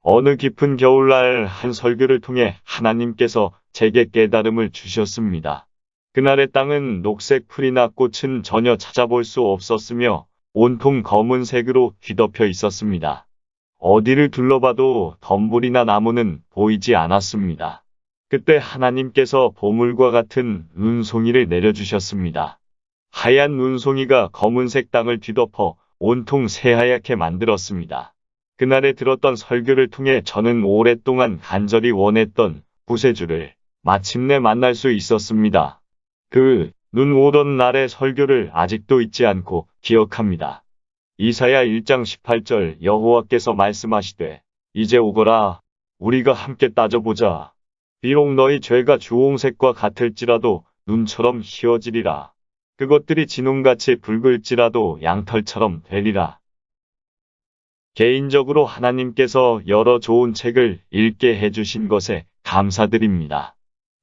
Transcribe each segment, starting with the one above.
어느 깊은 겨울날 한 설교를 통해 하나님께서 제게 깨달음을 주셨습니다. 그날의 땅은 녹색 풀이나 꽃은 전혀 찾아볼 수 없었으며 온통 검은색으로 뒤덮여 있었습니다. 어디를 둘러봐도 덤불이나 나무는 보이지 않았습니다. 그때 하나님께서 보물과 같은 눈송이를 내려주셨습니다. 하얀 눈송이가 검은색 땅을 뒤덮어 온통 새하얗게 만들었습니다. 그날에 들었던 설교를 통해 저는 오랫동안 간절히 원했던 구세주를 마침내 만날 수 있었습니다. 그 눈 오던 날의 설교를 아직도 잊지 않고 기억합니다. 이사야 1장 18절 여호와께서 말씀하시되 이제 오거라 우리가 함께 따져보자. 비록 너희 죄가 주홍색과 같을지라도 눈처럼 희어지리라. 그것들이 진홍같이 붉을지라도 양털처럼 되리라. 개인적으로 하나님께서 여러 좋은 책을 읽게 해주신 것에 감사드립니다.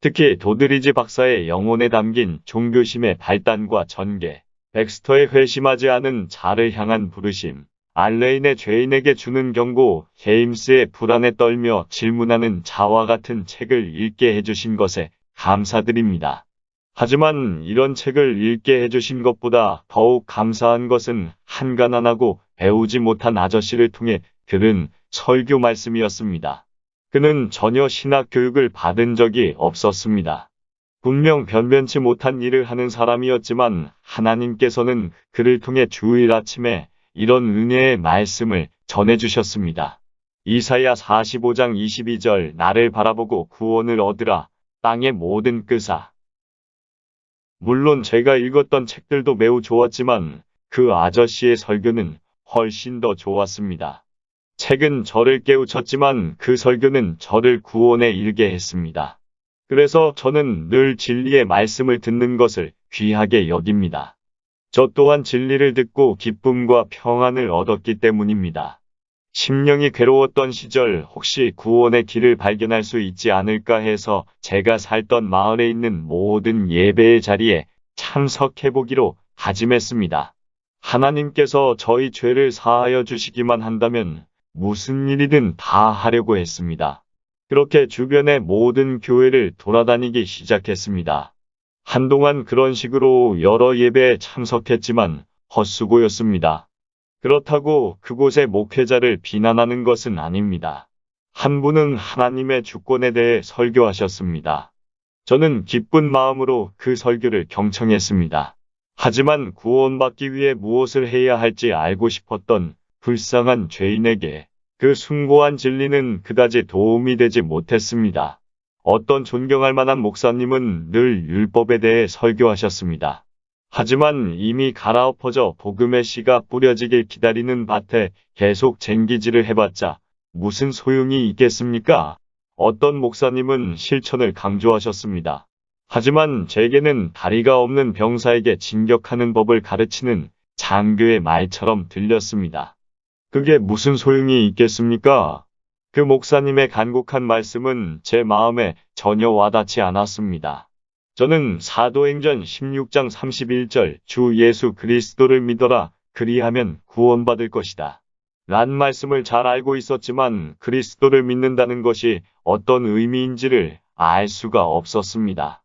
특히 도드리지 박사의 영혼에 담긴 종교심의 발단과 전개, 백스터의 회심하지 않은 자를 향한 부르심, 알레인의 죄인에게 주는 경고, 제임스의 불안에 떨며 질문하는 자와 같은 책을 읽게 해주신 것에 감사드립니다. 하지만 이런 책을 읽게 해주신 것보다 더욱 감사한 것은 한 가난하고 배우지 못한 아저씨를 통해 들은 설교 말씀이었습니다. 그는 전혀 신학 교육을 받은 적이 없었습니다. 분명 변변치 못한 일을 하는 사람이었지만 하나님께서는 그를 통해 주일 아침에 이런 은혜의 말씀을 전해주셨습니다. 이사야 45장 22절 나를 바라보고 구원을 얻으라 땅의 모든 끝아. 물론 제가 읽었던 책들도 매우 좋았지만 그 아저씨의 설교는 훨씬 더 좋았습니다. 책은 저를 깨우쳤지만 그 설교는 저를 구원에 이르게 했습니다. 그래서 저는 늘 진리의 말씀을 듣는 것을 귀하게 여깁니다. 저 또한 진리를 듣고 기쁨과 평안을 얻었기 때문입니다. 심령이 괴로웠던 시절 혹시 구원의 길을 발견할 수 있지 않을까 해서 제가 살던 마을에 있는 모든 예배의 자리에 참석해보기로 다짐했습니다. 하나님께서 저희 죄를 사하여 주시기만 한다면 무슨 일이든 다 하려고 했습니다. 그렇게 주변의 모든 교회를 돌아다니기 시작했습니다. 한동안 그런 식으로 여러 예배에 참석했지만 헛수고였습니다. 그렇다고 그곳의 목회자를 비난하는 것은 아닙니다. 한 분은 하나님의 주권에 대해 설교하셨습니다. 저는 기쁜 마음으로 그 설교를 경청했습니다. 하지만 구원받기 위해 무엇을 해야 할지 알고 싶었던 불쌍한 죄인에게 그 숭고한 진리는 그다지 도움이 되지 못했습니다. 어떤 존경할 만한 목사님은 늘 율법에 대해 설교하셨습니다. 하지만 이미 갈아엎어져 복음의 씨가 뿌려지길 기다리는 밭에 계속 쟁기질을 해봤자 무슨 소용이 있겠습니까? 어떤 목사님은 실천을 강조하셨습니다. 하지만 제게는 다리가 없는 병사에게 진격하는 법을 가르치는 장교의 말처럼 들렸습니다. 그게 무슨 소용이 있겠습니까? 그 목사님의 간곡한 말씀은 제 마음에 전혀 와닿지 않았습니다. 저는 사도행전 16장 31절 주 예수 그리스도를 믿어라 그리하면 구원받을 것이다. 란 말씀을 잘 알고 있었지만 그리스도를 믿는다는 것이 어떤 의미인지를 알 수가 없었습니다.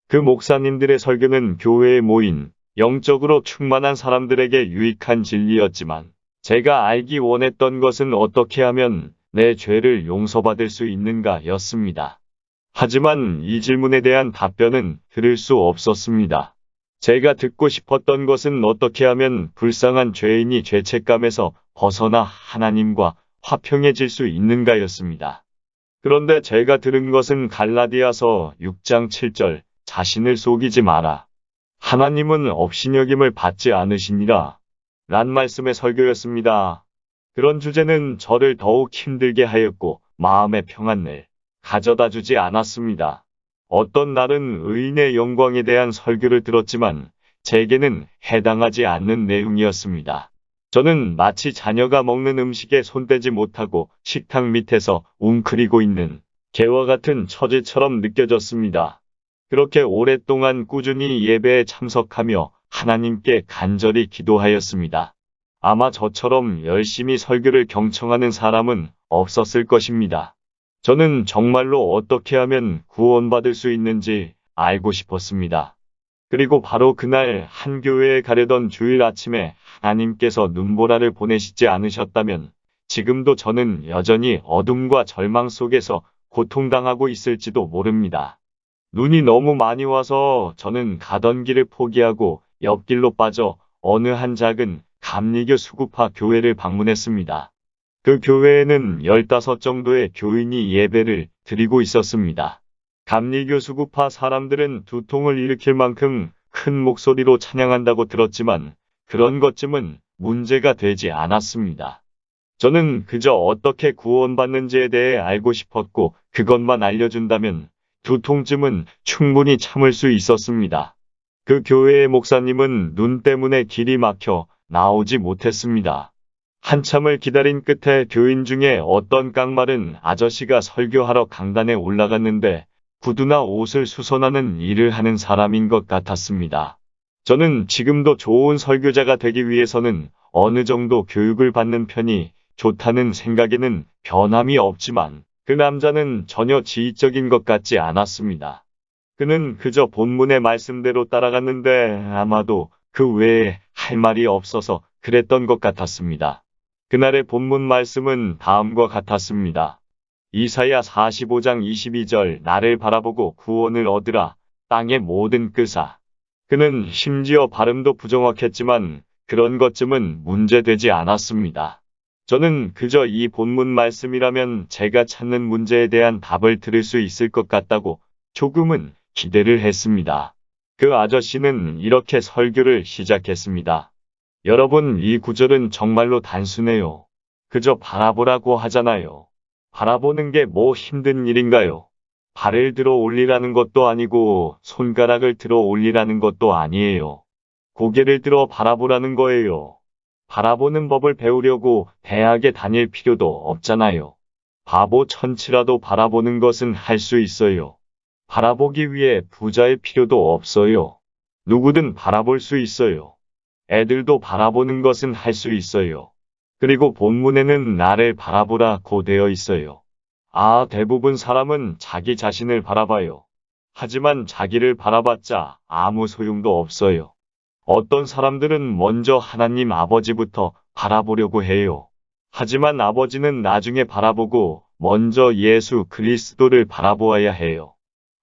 그 목사님들의 설교는 교회에 모인 영적으로 충만한 사람들에게 유익한 진리였지만 제가 알기 원했던 것은 어떻게 하면 내 죄를 용서받을 수 있는가 였습니다. 하지만 이 질문에 대한 답변은 들을 수 없었습니다. 제가 듣고 싶었던 것은 어떻게 하면 불쌍한 죄인이 죄책감에서 벗어나 하나님과 화평해질 수 있는가였습니다. 그런데 제가 들은 것은 갈라디아서 6장 7절 자신을 속이지 마라. 하나님은 업신여김을 받지 않으시니라. 란 말씀의 설교였습니다. 그런 주제는 저를 더욱 힘들게 하였고 마음의 평안을 가져다 주지 않았습니다. 어떤 날은 의인의 영광에 대한 설교를 들었지만 제게는 해당하지 않는 내용이었습니다. 저는 마치 자녀가 먹는 음식에 손대지 못하고 식탁 밑에서 웅크리고 있는 개와 같은 처지처럼 느껴졌습니다. 그렇게 오랫동안 꾸준히 예배에 참석하며 하나님께 간절히 기도하였습니다. 아마 저처럼 열심히 설교를 경청하는 사람은 없었을 것입니다. 저는 정말로 어떻게 하면 구원받을 수 있는지 알고 싶었습니다. 그리고 바로 그날 한 교회에 가려던 주일 아침에 하나님께서 눈보라를 보내시지 않으셨다면 지금도 저는 여전히 어둠과 절망 속에서 고통당하고 있을지도 모릅니다. 눈이 너무 많이 와서 저는 가던 길을 포기하고 옆길로 빠져 어느 한 작은 감리교 수구파 교회를 방문했습니다. 그 교회에는 15 정도의 교인이 예배를 드리고 있었습니다. 감리교 수구파 사람들은 두통을 일으킬 만큼 큰 목소리로 찬양한다고 들었지만 그런 것쯤은 문제가 되지 않았습니다. 저는 그저 어떻게 구원받는지에 대해 알고 싶었고 그것만 알려준다면 두통쯤은 충분히 참을 수 있었습니다. 그 교회의 목사님은 눈 때문에 길이 막혀 나오지 못했습니다. 한참을 기다린 끝에 교인 중에 어떤 깡마른 아저씨가 설교하러 강단에 올라갔는데 구두나 옷을 수선하는 일을 하는 사람인 것 같았습니다. 저는 지금도 좋은 설교자가 되기 위해서는 어느 정도 교육을 받는 편이 좋다는 생각에는 변함이 없지만 그 남자는 전혀 지휘적인 것 같지 않았습니다. 그는 그저 본문의 말씀대로 따라갔는데 아마도 그 외에 할 말이 없어서 그랬던 것 같았습니다. 그날의 본문 말씀은 다음과 같았습니다. 이사야 45장 22절 나를 바라보고 구원을 얻으라 땅의 모든 끝아. 그는 심지어 발음도 부정확했지만 그런 것쯤은 문제되지 않았습니다. 저는 그저 이 본문 말씀이라면 제가 찾는 문제에 대한 답을 들을 수 있을 것 같다고 조금은 기대를 했습니다. 그 아저씨는 이렇게 설교를 시작했습니다. 여러분, 이 구절은 정말로 단순해요. 그저 바라보라고 하잖아요. 바라보는 게 뭐 힘든 일인가요? 발을 들어 올리라는 것도 아니고 손가락을 들어 올리라는 것도 아니에요. 고개를 들어 바라보라는 거예요. 바라보는 법을 배우려고 대학에 다닐 필요도 없잖아요. 바보 천치라도 바라보는 것은 할 수 있어요. 바라보기 위해 부자일 필요도 없어요. 누구든 바라볼 수 있어요. 애들도 바라보는 것은 할 수 있어요. 그리고 본문에는 나를 바라보라고 되어 있어요. 대부분 사람은 자기 자신을 바라봐요. 하지만 자기를 바라봤자 아무 소용도 없어요. 어떤 사람들은 먼저 하나님 아버지부터 바라보려고 해요. 하지만 아버지는 나중에 바라보고 먼저 예수 그리스도를 바라보아야 해요.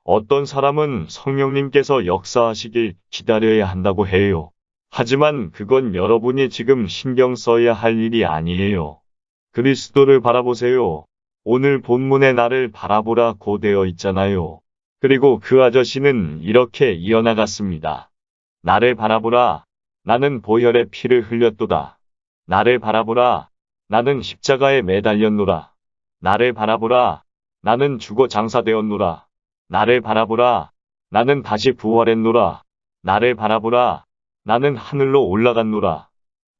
어떤 사람은 성령님께서 역사하시길 기다려야 한다고 해요. 하지만 그건 여러분이 지금 신경 써야 할 일이 아니에요. 그리스도를 바라보세요. 오늘 본문에 나를 바라보라고 되어 있잖아요. 그리고 그 아저씨는 이렇게 이어나갔습니다. 나를 바라보라. 나는 보혈의 피를 흘렸도다. 나를 바라보라. 나는 십자가에 매달렸노라. 나를 바라보라. 나는 죽어 장사되었노라. 나를 바라보라. 나는 다시 부활했노라. 나를 바라보라. 나는 하늘로 올라갔노라.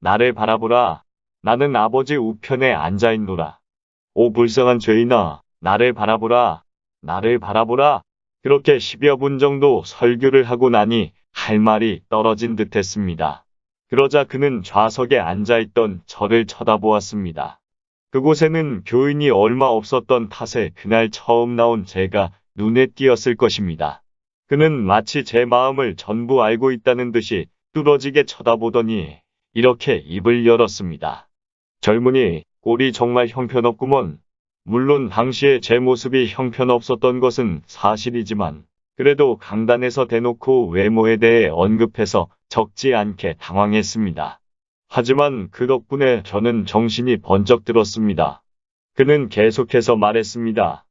나를 바라보라. 나는 아버지 우편에 앉아있노라. 오 불쌍한 죄인아, 나를 바라보라. 나를 바라보라. 그렇게 10여 분 정도 설교를 하고 나니 할 말이 떨어진 듯 했습니다. 그러자 그는 좌석에 앉아있던 저를 쳐다보았습니다. 그곳에는 교인이 얼마 없었던 탓에 그날 처음 나온 제가 눈에 띄었을 것입니다. 그는 마치 제 마음을 전부 알고 있다는 듯이 뚫어지게 쳐다보더니 이렇게 입을 열었습니다. 젊은이, 꼴이 정말 형편없구먼. 물론 당시에 제 모습이 형편없었던 것은 사실이지만 그래도 강단에서 대놓고 외모에 대해 언급해서 적지 않게 당황했습니다. 하지만 그 덕분에 저는 정신이 번쩍 들었습니다. 그는 계속해서 말했습니다.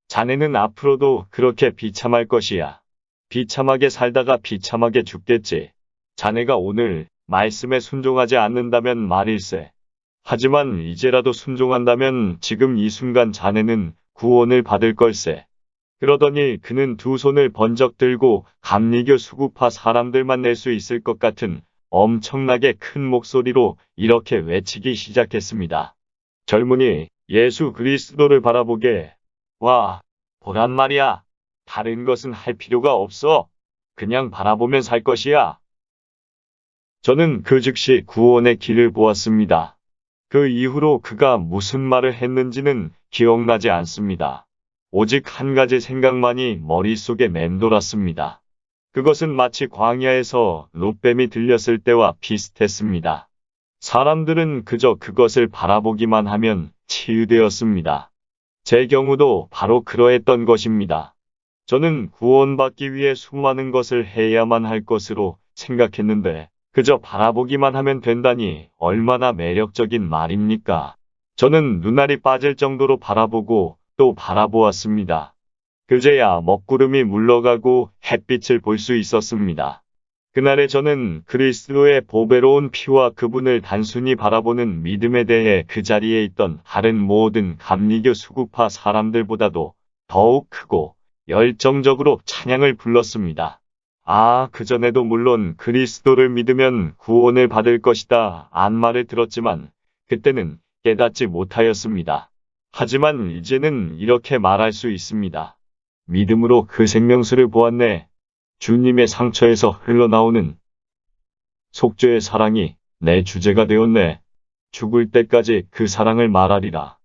자네는 앞으로도 그렇게 비참할 것이야. 비참하게 살다가 비참하게 죽겠지. 자네가 오늘 말씀에 순종하지 않는다면 말일세. 하지만 이제라도 순종한다면 지금 이 순간 자네는 구원을 받을 걸세. 그러더니 그는 두 손을 번쩍 들고 감리교 수구파 사람들만 낼 수 있을 것 같은 엄청나게 큰 목소리로 이렇게 외치기 시작했습니다. 젊은이, 예수 그리스도를 바라보게. 와, 보란 말이야. 다른 것은 할 필요가 없어. 그냥 바라보면 살 것이야. 저는 그 즉시 구원의 길을 보았습니다. 그 이후로 그가 무슨 말을 했는지는 기억나지 않습니다. 오직 한 가지 생각만이 머릿속에 맴돌았습니다. 그것은 마치 광야에서 룻뱀이 들렸을 때와 비슷했습니다. 사람들은 그저 그것을 바라보기만 하면 치유되었습니다. 제 경우도 바로 그러했던 것입니다. 저는 구원받기 위해 수많은 것을 해야만 할 것으로 생각했는데 그저 바라보기만 하면 된다니 얼마나 매력적인 말입니까? 저는 눈알이 빠질 정도로 바라보고 또 바라보았습니다. 그제야 먹구름이 물러가고 햇빛을 볼 수 있었습니다. 그날에 저는 그리스도의 보배로운 피와 그분을 단순히 바라보는 믿음에 대해 그 자리에 있던 다른 모든 감리교 수구파 사람들보다도 더욱 크고 열정적으로 찬양을 불렀습니다. 그전에도 물론 그리스도를 믿으면 구원을 받을 것이다 안 말을 들었지만 그때는 깨닫지 못하였습니다. 하지만 이제는 이렇게 말할 수 있습니다. 믿음으로 그 생명수를 보았네. 주님의 상처에서 흘러나오는 속죄의 사랑이 내 주제가 되었네. 죽을 때까지 그 사랑을 말하리라.